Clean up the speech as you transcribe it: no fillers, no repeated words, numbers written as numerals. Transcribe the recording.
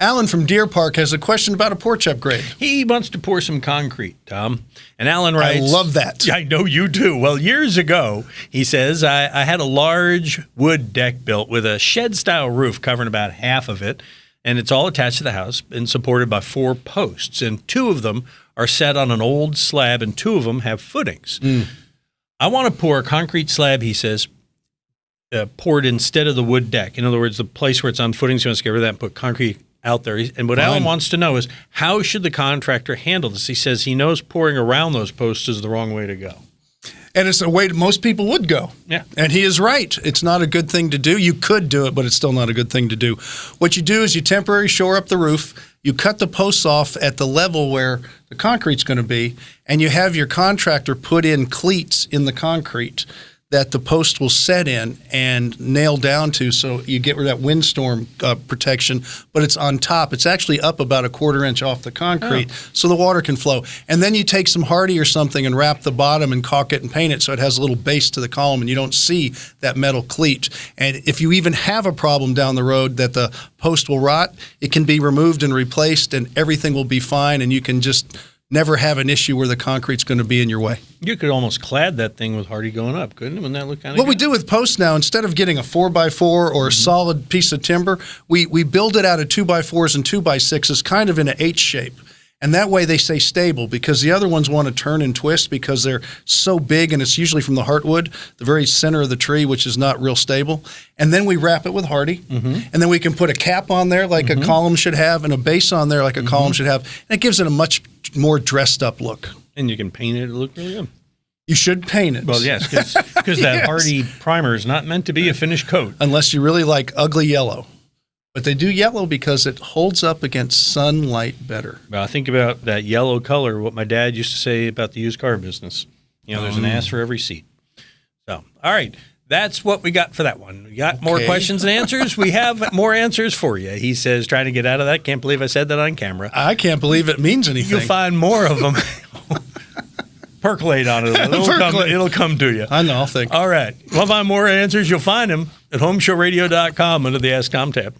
Alan from Deer Park has a question about a porch upgrade. He wants to pour some concrete, Tom. And Alan writes, I love that. I know you do. Well, years ago, he says, I had a large wood deck built with a shed-style roof covering about half of it, and it's all attached to the house and supported by 4 posts, and 2 of them are set on an old slab, and 2 of them have footings. I want to pour a concrete slab, he says, poured instead of the wood deck. In other words, the place where it's on footings, you want to get rid of that and put concrete out there. And what Alan wants to know is, how should the contractor handle this? He says he knows pouring around those posts is the wrong way to go. And it's a way that most people would go. Yeah. And he is right. It's not a good thing to do. You could do it, but it's still not a good thing to do. What you do is you temporarily shore up the roof. You cut the posts off at the level where the concrete's going to be, and you have your contractor put in cleats in the concrete that the post will set in and nail down to, so you get rid of that windstorm protection, but it's on top. It's actually up about a 1/4 inch off the concrete, so the water can flow. And then you take some Hardy or something and wrap the bottom and caulk it and paint it so it has a little base to the column and you don't see that metal cleat. And if you even have a problem down the road that the post will rot, it can be removed and replaced and everything will be fine, and you can just never have an issue where the concrete's going to be in your way. You could almost clad that thing with Hardy going up, couldn't it? Wouldn't that look kind of What we do with posts now, instead of getting a 4x4 or a solid piece of timber, we build it out of 2x4s and 2x6s kind of in an H shape. And that way they stay stable, because the other ones want to turn and twist because they're so big, and it's usually from the heartwood, the very center of the tree, which is not real stable. And then we wrap it with Hardy, and then we can put a cap on there like a column should have and a base on there like a column should have. And it gives it a much more dressed up look. And you can paint it to look really good. You should paint it. Well, yes, because that Hardy primer is not meant to be a finished coat. Unless you really like ugly yellow. But they do yellow because it holds up against sunlight better. Well, I think about that yellow color, what my dad used to say about the used car business. You know, there's an ass for every seat. So, all right. That's what we got for that one. We got more questions and answers. We have more answers for you. He says, trying to get out of that. Can't believe I said that on camera. I can't believe it means anything. You'll find more of them. Percolate on it. It'll come to you. I know. I'll think. All right. We'll find more answers. You'll find them at HomeShowRadio.com under the Ask Tom tab.